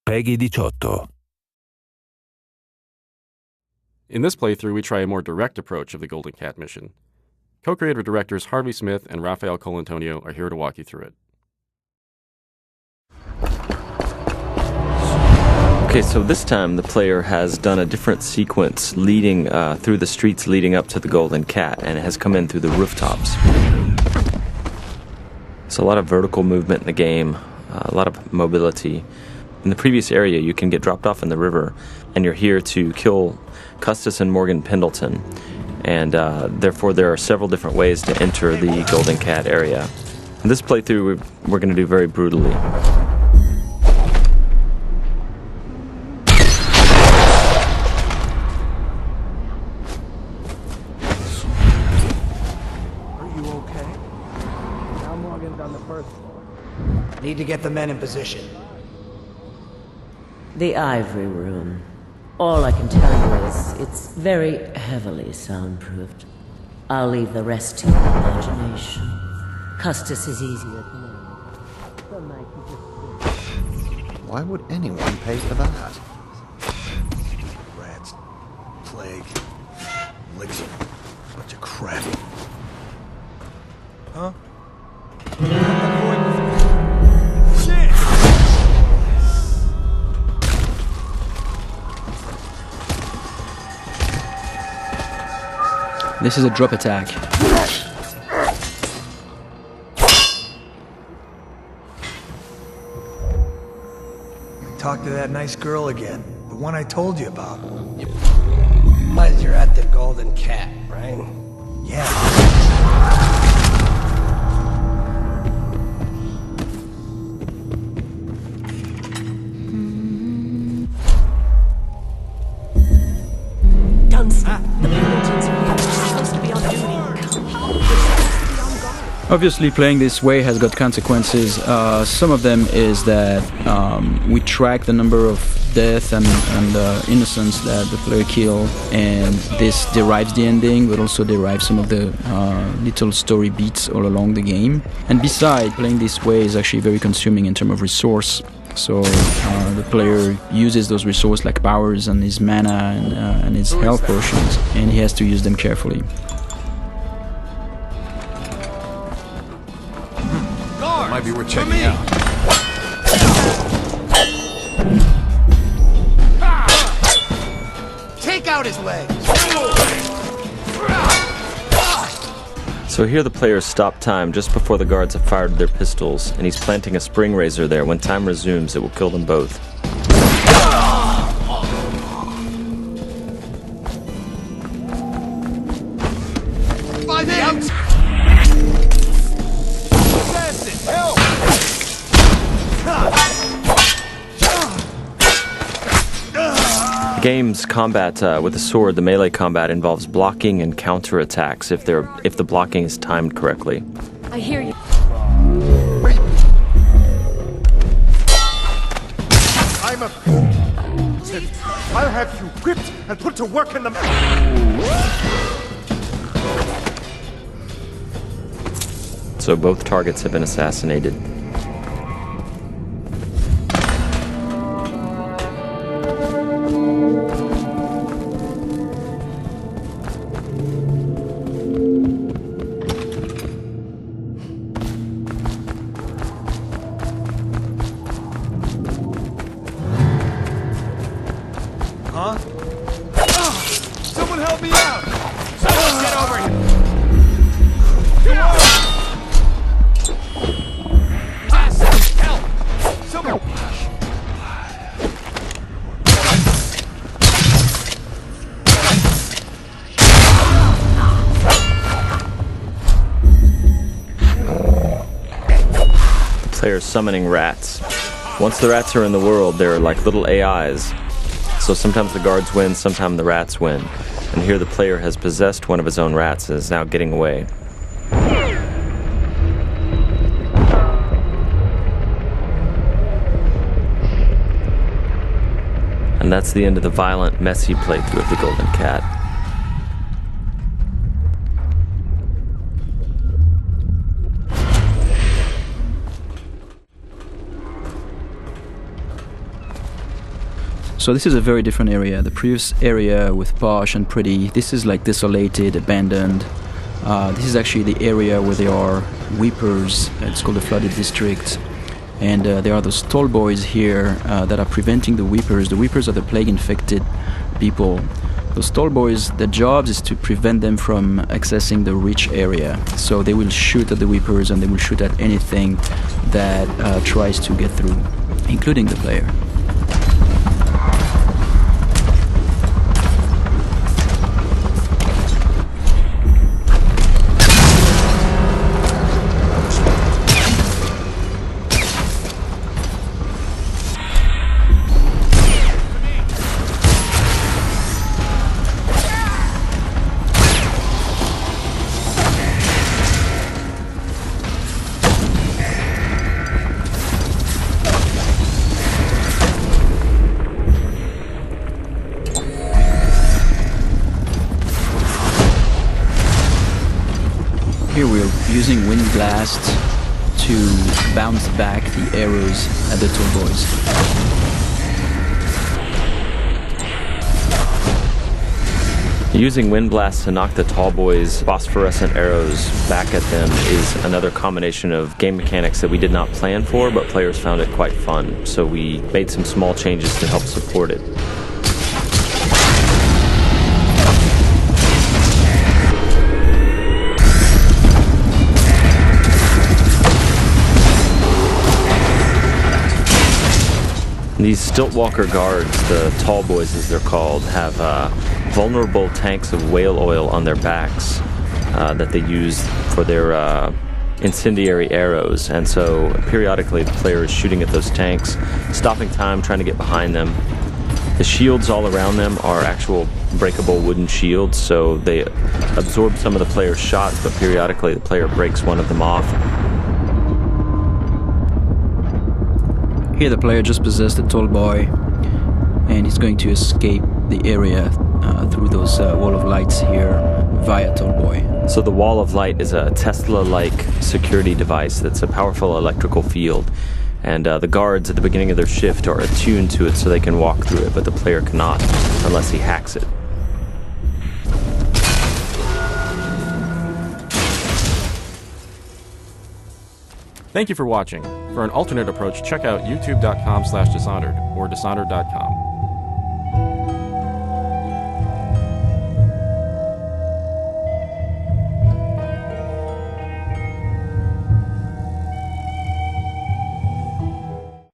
PEGI 18. In this playthrough, we try a more direct approach of the Golden Cat mission. Co-creator directors Harvey Smith and Rafael Colantonio are here to walk you through it. Okay, so this time the player has done a different sequence leading through the streets leading up to the Golden Cat, and it has come in through the rooftops. There's a lot of vertical movement in the game, a lot of mobility. In the previous area, you can get dropped off in the river, and you're here to kill Custis and Morgan Pendleton. And therefore, there are several different ways to enter the Golden Cat area. In this playthrough, we're going to do very brutally. Need to get the men in position. The Ivory Room. All I can tell you is it's very heavily soundproofed. I'll leave the rest to your imagination. Custis is easier to know. Some night you just... Why would anyone pay for that? Rats, plague, elixir, bunch of crap. Huh? This is a drop attack. Talk to that nice girl again. The one I told you about. But you're at the Golden Cat, right? Yeah. Obviously, playing this way has got consequences. Some of them is that we track the number of death and innocents that the player kill, and this derives the ending, but also derives some of the little story beats all along the game. And besides, playing this way is actually very consuming in terms of resource. So the player uses those resources like powers and his mana and his health potions, and he has to use them carefully. Might be worth checking out. Take out his legs! So here the player stopped time just before the guards have fired their pistols, and he's planting a spring razor there. When time resumes, it will kill them both. By the out! Game's combat with the sword, the melee combat, involves blocking and counterattacks if the blocking is timed correctly. I hear you. I'm a... I'll have you whipped and put to work in the... So both targets have been assassinated. Huh? Someone help me out! Someone get over here! Help! Someone... The player's summoning rats. Once the rats are in the world, they're like little AIs. So sometimes the guards win, sometimes the rats win. And here the player has possessed one of his own rats and is now getting away. And that's the end of the violent, messy playthrough of the Golden Cat. So this is a very different area. The previous area with posh and pretty, this is like desolated, abandoned. This is actually the area where there are weepers. It's called the flooded district. And there are those tall boys here that are preventing the weepers. The weepers are the plague-infected people. Those tall boys, their jobs is to prevent them from accessing the rich area. So they will shoot at the weepers and they will shoot at anything that tries to get through, including the player. Here we're using wind blast to bounce back the arrows at the tall boys. Using wind blasts to knock the tall boys' phosphorescent arrows back at them is another combination of game mechanics that we did not plan for, but players found it quite fun. So we made some small changes to help support it. These Stiltwalker guards, the tall boys as they're called, have vulnerable tanks of whale oil on their backs that they use for their incendiary arrows. And so periodically the player is shooting at those tanks, stopping time, trying to get behind them. The shields all around them are actual breakable wooden shields, so they absorb some of the player's shots, but periodically the player breaks one of them off. Here the player just possessed a tall boy and he's going to escape the area through those wall of lights here via tall boy. So the wall of light is a Tesla-like security device that's a powerful electrical field, and the guards at the beginning of their shift are attuned to it so they can walk through it, but the player cannot unless he hacks it. Thank you for watching. For an alternate approach, check out youtube.com/Dishonored or Dishonored.com.